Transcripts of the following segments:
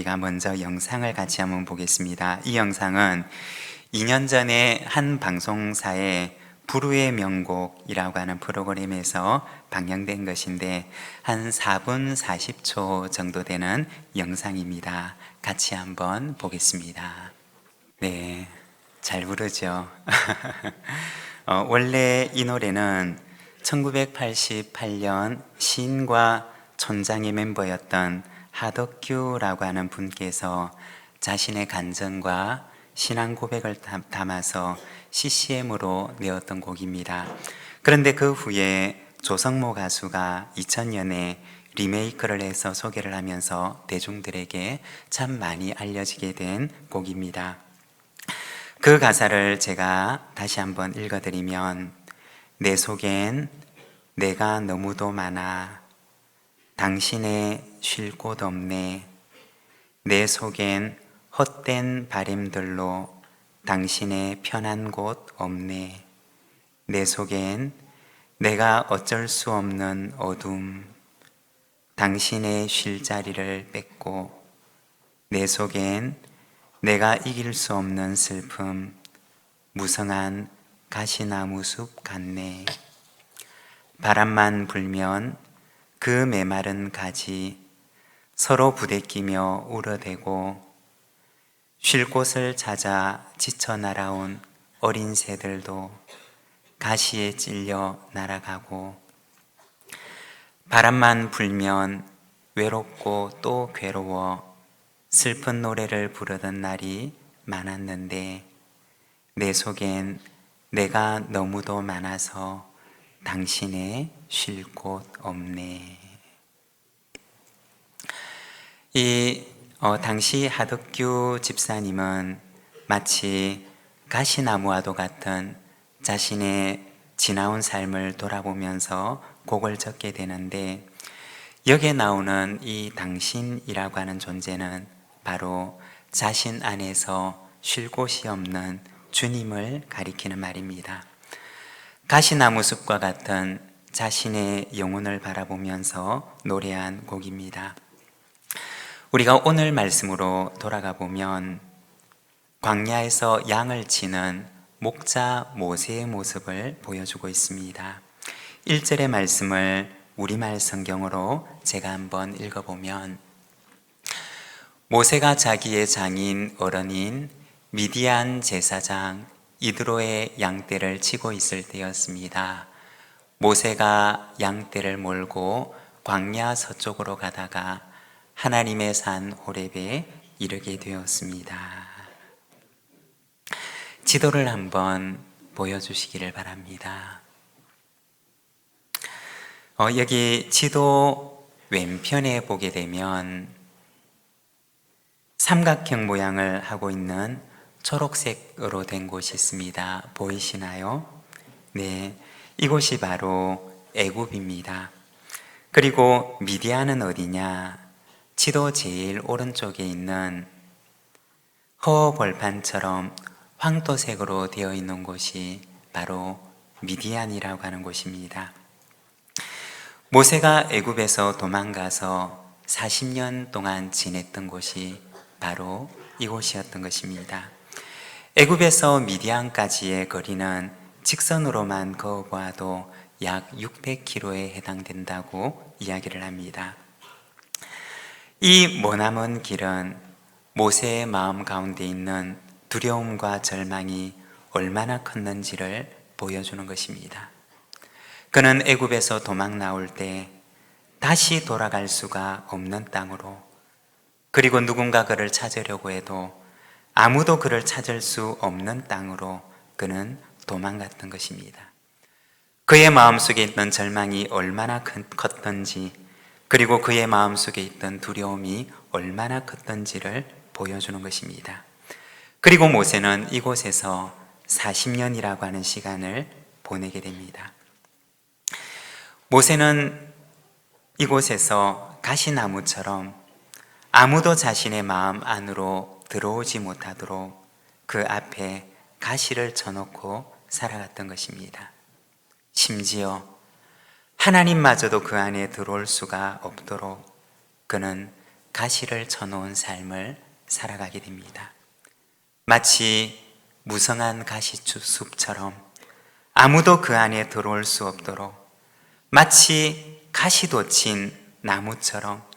우리가 먼저 영상을 같이 한번 보겠습니다. 이 영상은 2년 전에 한 방송사의 불후의 명곡이라고 하는 프로그램에서 방영된 것인데 한 4분 40초 정도 되는 영상입니다. 같이 한번 보겠습니다. 네, 잘 부르죠? 원래 이 노래는 1988년 시인과 촌장의 멤버였던 하덕규라고 하는 분께서 자신의 간증과 신앙 고백을 담아서 CCM으로 내었던 곡입니다. 그런데 그 후에 조성모 가수가 2000년에 리메이크를 해서 소개를 하면서 대중들에게 참 많이 알려지게 된 곡입니다. 그 가사를 제가 다시 한번 읽어드리면, 내 속엔 내가 너무도 많아 당신의 쉴 곳 없네. 내 속엔 헛된 바램들로 당신의 편한 곳 없네. 내 속엔 내가 어쩔 수 없는 어둠, 당신의 쉴 자리를 뺏고, 내 속엔 내가 이길 수 없는 슬픔, 무성한 가시나무 숲 같네. 바람만 불면 그 메마른 가지 서로 부대끼며 울어대고, 쉴 곳을 찾아 지쳐 날아온 어린 새들도 가시에 찔려 날아가고, 바람만 불면 외롭고 또 괴로워 슬픈 노래를 부르던 날이 많았는데, 내 속엔 내가 너무도 많아서 당신의 쉴 곳 없네. 당시 하덕규 집사님은 마치 가시나무와도 같은 자신의 지나온 삶을 돌아보면서 곡을 적게 되는데, 여기에 나오는 이 당신이라고 하는 존재는 바로 자신 안에서 쉴 곳이 없는 주님을 가리키는 말입니다. 가시나무 숲과 같은 자신의 영혼을 바라보면서 노래한 곡입니다. 우리가 오늘 말씀으로 돌아가 보면 광야에서 양을 치는 목자 모세의 모습을 보여주고 있습니다. 1절의 말씀을 우리말 성경으로 제가 한번 읽어보면, 모세가 자기의 장인 어른인 미디안 제사장 이드로의 양떼를 치고 있을 때였습니다. 모세가 양떼를 몰고 광야 서쪽으로 가다가 하나님의 산 호렙에 이르게 되었습니다. 지도를 한번 보여주시기를 바랍니다. 여기 지도 왼편에 보게 되면 삼각형 모양을 하고 있는 초록색으로 된 곳이 있습니다. 보이시나요? 네, 이곳이 바로 애굽입니다. 그리고 미디안은 어디냐? 지도 제일 오른쪽에 있는 허벌판처럼 황토색으로 되어 있는 곳이 바로 미디안이라고 하는 곳입니다. 모세가 애굽에서 도망가서 40년 동안 지냈던 곳이 바로 이곳이었던 것입니다. 애굽에서 미디안까지의 거리는 직선으로만 그어봐도 약 600km에 해당된다고 이야기를 합니다. 이 머나먼 길은 모세의 마음 가운데 있는 두려움과 절망이 얼마나 컸는지를 보여주는 것입니다. 그는 애굽에서 도망 나올 때 다시 돌아갈 수가 없는 땅으로, 그리고 누군가 그를 찾으려고 해도 아무도 그를 찾을 수 없는 땅으로 그는 도망갔던 것입니다. 그의 마음속에 있던 절망이 얼마나 컸던지, 그리고 그의 마음속에 있던 두려움이 얼마나 컸던지를 보여주는 것입니다. 그리고 모세는 이곳에서 40년이라고 하는 시간을 보내게 됩니다. 모세는 이곳에서 가시나무처럼 아무도 자신의 마음 안으로 들어오지 못하도록 그 앞에 가시를 쳐놓고 살아갔던 것입니다. 심지어 하나님마저도 그 안에 들어올 수가 없도록 그는 가시를 쳐놓은 삶을 살아가게 됩니다. 마치 무성한 가시숲처럼 아무도 그 안에 들어올 수 없도록, 마치 가시돋친 나무처럼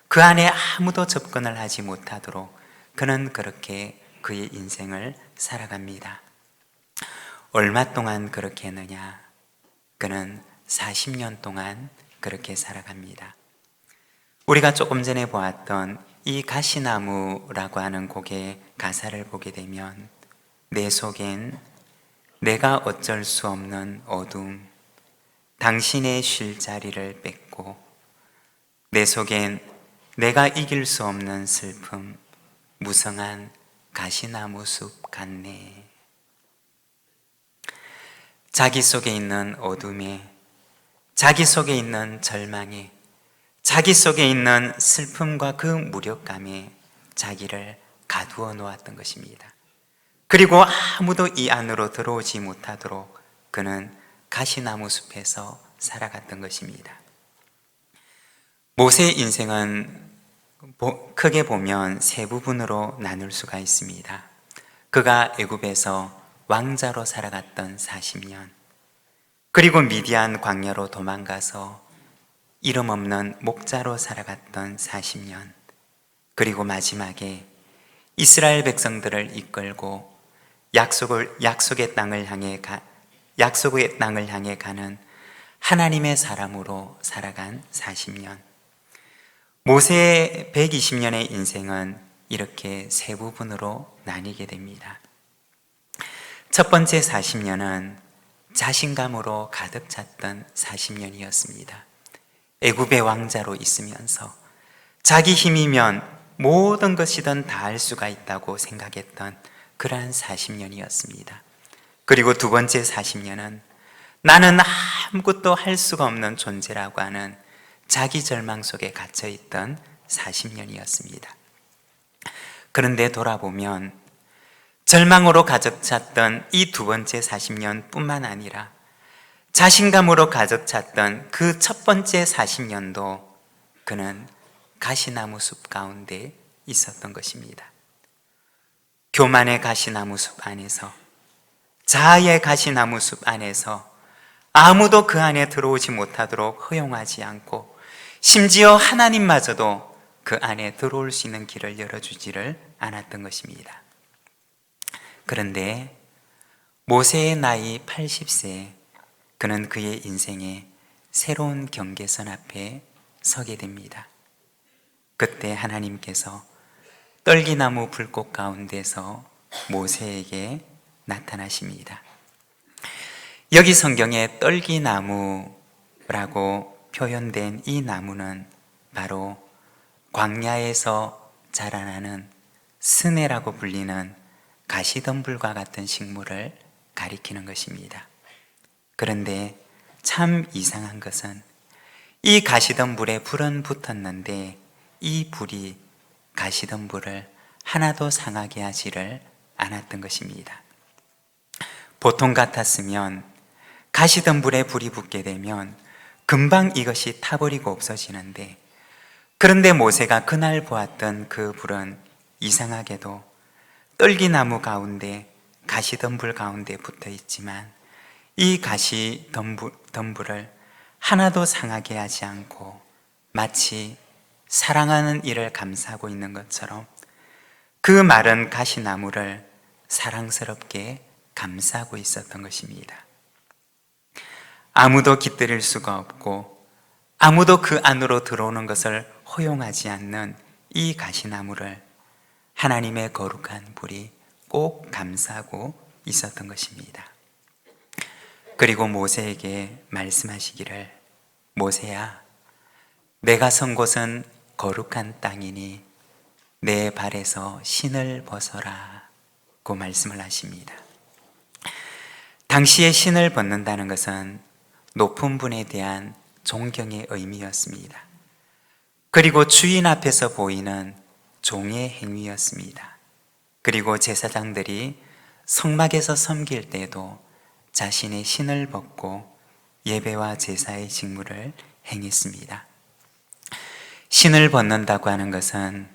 그 안에 아무도 접근을 하지 못하도록 그는 그렇게 그의 인생을 살아갑니다. 얼마 동안 그렇게 했느냐? 그는 40년 동안 그렇게 살아갑니다. 우리가 조금 전에 보았던 이 가시나무라고 하는 곡의 가사를 보게 되면 내 속엔 내가 어쩔 수 없는 어둠, 당신의 쉴 자리를 뺏고 내 속엔 내가 이길 수 없는 슬픔, 무성한 가시나무 숲 같네. 자기 속에 있는 어둠에, 자기 속에 있는 절망에, 자기 속에 있는 슬픔과 그 무력감에 자기를 가두어 놓았던 것입니다. 그리고 아무도 이 안으로 들어오지 못하도록 그는 가시나무 숲에서 살아갔던 것입니다. 모세의 인생은 크게 보면 세 부분으로 나눌 수가 있습니다. 그가 애굽에서 왕자로 살아갔던 40년, 그리고 미디안 광야로 도망가서 이름 없는 목자로 살아갔던 40년, 그리고 마지막에 이스라엘 백성들을 이끌고 약속의 땅을 향해 가는 하나님의 사람으로 살아간 40년. 모세의 120년의 인생은 이렇게 세 부분으로 나뉘게 됩니다. 첫 번째 40년은 자신감으로 가득 찼던 40년이었습니다. 애굽의 왕자로 있으면서 자기 힘이면 모든 것이든 다 할 수가 있다고 생각했던 그러한 40년이었습니다. 그리고 두 번째 40년은 나는 아무것도 할 수가 없는 존재라고 하는 자기 절망 속에 갇혀있던 40년이었습니다. 그런데 돌아보면 절망으로 가득 찼던 이 두 번째 40년 뿐만 아니라 자신감으로 가득 찼던 그 첫 번째 40년도 그는 가시나무 숲 가운데 있었던 것입니다. 교만의 가시나무 숲 안에서, 자아의 가시나무 숲 안에서 아무도 그 안에 들어오지 못하도록 허용하지 않고 심지어 하나님마저도 그 안에 들어올 수 있는 길을 열어주지를 않았던 것입니다. 그런데 모세의 나이 80세, 그는 그의 인생에 새로운 경계선 앞에 서게 됩니다. 그때 하나님께서 떨기나무 불꽃 가운데서 모세에게 나타나십니다. 여기 성경에 떨기나무라고 표현된 이 나무는 바로 광야에서 자라나는 스네라고 불리는 가시덤불과 같은 식물을 가리키는 것입니다. 그런데 참 이상한 것은 이 가시덤불에 불은 붙었는데 이 불이 가시덤불을 하나도 상하게 하지를 않았던 것입니다. 보통 같았으면 가시덤불에 불이 붙게 되면 금방 이것이 타버리고 없어지는데, 그런데 모세가 그날 보았던 그 불은 이상하게도 떨기나무 가운데 가시덤불 가운데 붙어 있지만 이 가시덤불을 하나도 상하게 하지 않고 마치 사랑하는 이를 감싸고 있는 것처럼 그 마른 가시나무를 사랑스럽게 감싸고 있었던 것입니다. 아무도 깃들일 수가 없고 아무도 그 안으로 들어오는 것을 허용하지 않는 이 가시나무를 하나님의 거룩한 불이 꼭 감싸고 있었던 것입니다. 그리고 모세에게 말씀하시기를, 모세야, 내가 선 곳은 거룩한 땅이니 내 발에서 신을 벗어라 고 말씀을 하십니다. 당시에 신을 벗는다는 것은 높은 분에 대한 존경의 의미였습니다. 그리고 주인 앞에서 보이는 종의 행위였습니다. 그리고 제사장들이 성막에서 섬길 때도 자신의 신을 벗고 예배와 제사의 직무를 행했습니다. 신을 벗는다고 하는 것은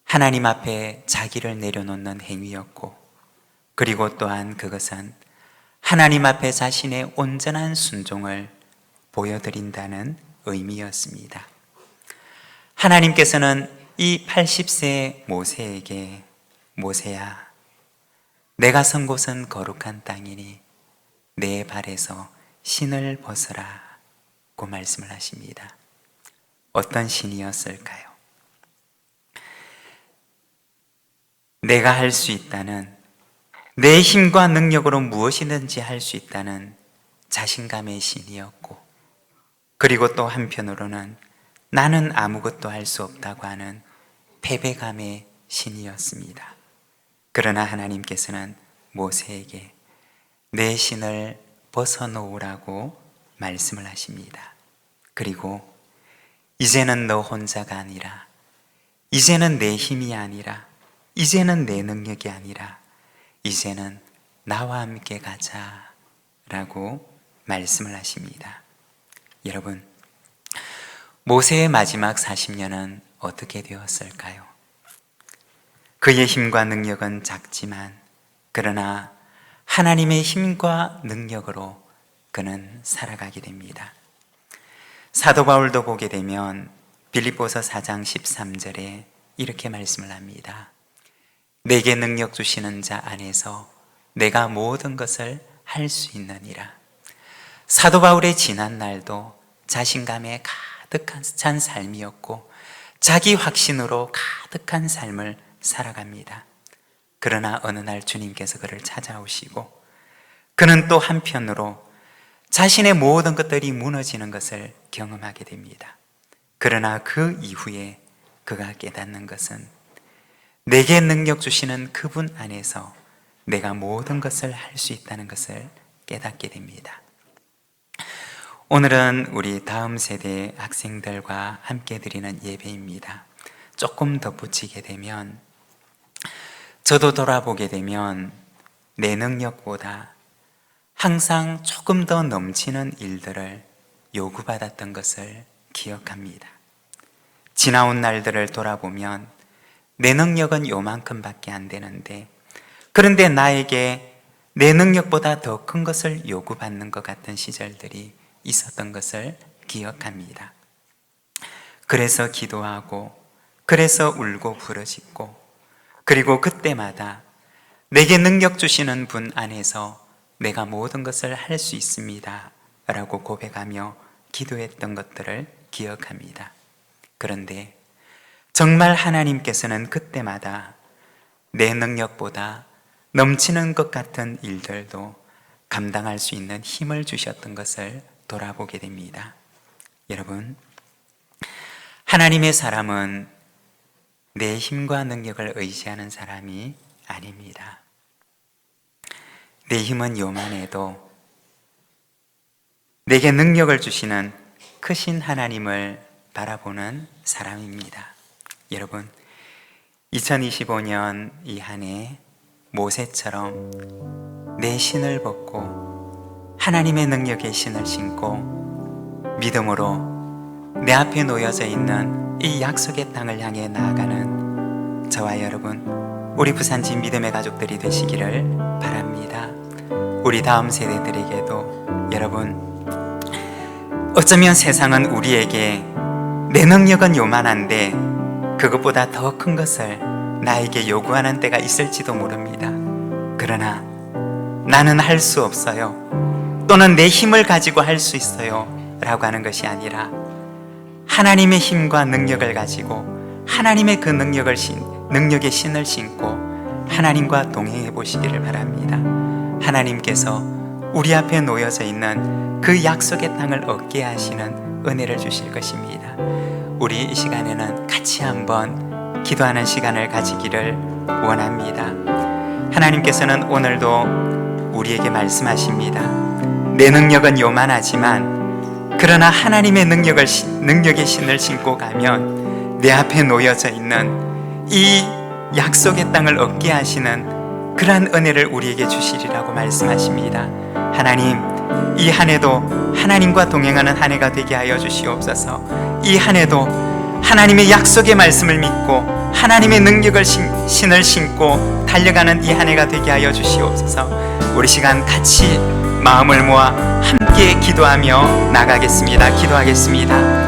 하나님 앞에 자기를 내려놓는 행위였고, 그리고 또한 그것은 하나님 앞에 자신의 온전한 순종을 보여드린다는 의미였습니다. 하나님께서는 이 80세 모세에게 모세야, 내가 선 곳은 거룩한 땅이니 내 발에서 신을 벗으라 고 말씀을 하십니다. 어떤 신이었을까요? 내가 할 수 있다는, 내 힘과 능력으로 무엇이든지 할 수 있다는 자신감의 신이었고, 그리고 또 한편으로는 나는 아무것도 할 수 없다고 하는 패배감의 신이었습니다. 그러나 하나님께서는 모세에게 내 신을 벗어놓으라고 말씀을 하십니다. 그리고 이제는 너 혼자가 아니라, 이제는 내 힘이 아니라, 이제는 내 능력이 아니라, 이제는 나와 함께 가자 라고 말씀을 하십니다. 여러분, 모세의 마지막 40년은 어떻게 되었을까요? 그의 힘과 능력은 작지만, 그러나 하나님의 힘과 능력으로 그는 살아가게 됩니다. 사도 바울도 보게 되면 빌립보서 4장 13절에 이렇게 말씀을 합니다. 내게 능력 주시는 자 안에서 내가 모든 것을 할 수 있느니라. 사도 바울의 지난 날도 자신감에 가득한 찬 삶이었고, 자기 확신으로 가득한 삶을 살아갑니다. 그러나 어느 날 주님께서 그를 찾아오시고, 그는 또 한편으로 자신의 모든 것들이 무너지는 것을 경험하게 됩니다. 그러나 그 이후에 그가 깨닫는 것은 내게 능력 주시는 그분 안에서 내가 모든 것을 할 수 있다는 것을 깨닫게 됩니다. 오늘은 우리 다음 세대 학생들과 함께 드리는 예배입니다. 조금 덧붙이게 되면, 저도 돌아보게 되면 내 능력보다 항상 조금 더 넘치는 일들을 요구받았던 것을 기억합니다. 지나온 날들을 돌아보면 내 능력은 요만큼밖에 안 되는데, 그런데 나에게 내 능력보다 더 큰 것을 요구받는 것 같은 시절들이 있었던 것을 기억합니다. 그래서 기도하고, 그래서 울고 부르짖고, 그리고 그때마다 내게 능력 주시는 분 안에서 내가 모든 것을 할 수 있습니다 라고 고백하며 기도했던 것들을 기억합니다. 그런데 정말 하나님께서는 그때마다 내 능력보다 넘치는 것 같은 일들도 감당할 수 있는 힘을 주셨던 것을 돌아보게 됩니다. 여러분, 하나님의 사람은 내 힘과 능력을 의지하는 사람이 아닙니다. 내 힘은 요만해도 내게 능력을 주시는 크신 하나님을 바라보는 사람입니다. 여러분, 2025년 이 한 해 모세처럼 내 신을 벗고 하나님의 능력의 신을 신고 믿음으로 내 앞에 놓여져 있는 이 약속의 땅을 향해 나아가는 저와 여러분, 우리 부산진 믿음의 가족들이 되시기를 바랍니다. 우리 다음 세대들에게도, 여러분, 어쩌면 세상은 우리에게 내 능력은 요만한데 그것보다 더 큰 것을 나에게 요구하는 때가 있을지도 모릅니다. 그러나 나는 할 수 없어요, 또는 내 힘을 가지고 할 수 있어요 라고 하는 것이 아니라, 하나님의 힘과 능력을 가지고 하나님의 그 능력의 신을 신고 하나님과 동행해 보시기를 바랍니다. 하나님께서 우리 앞에 놓여져 있는 그 약속의 땅을 얻게 하시는 은혜를 주실 것입니다. 우리 이 시간에는 같이 한번 기도하는 시간을 가지기를 원합니다. 하나님께서는 오늘도 우리에게 말씀하십니다. 내 능력은 요만하지만 그러나 하나님의 능력의 신을 신고 가면 내 앞에 놓여져 있는 이 약속의 땅을 얻게 하시는 그러한 은혜를 우리에게 주시리라고 말씀하십니다. 하나님, 이 한 해도 하나님과 동행하는 한 해가 되게 하여 주시옵소서. 이 한 해도 하나님의 약속의 말씀을 믿고 하나님의 능력을 신을 신고 달려가는 이 한 해가 되게 하여 주시옵소서. 우리 시간 같이 마음을 모아 함께 기도하며 나가겠습니다. 기도하겠습니다.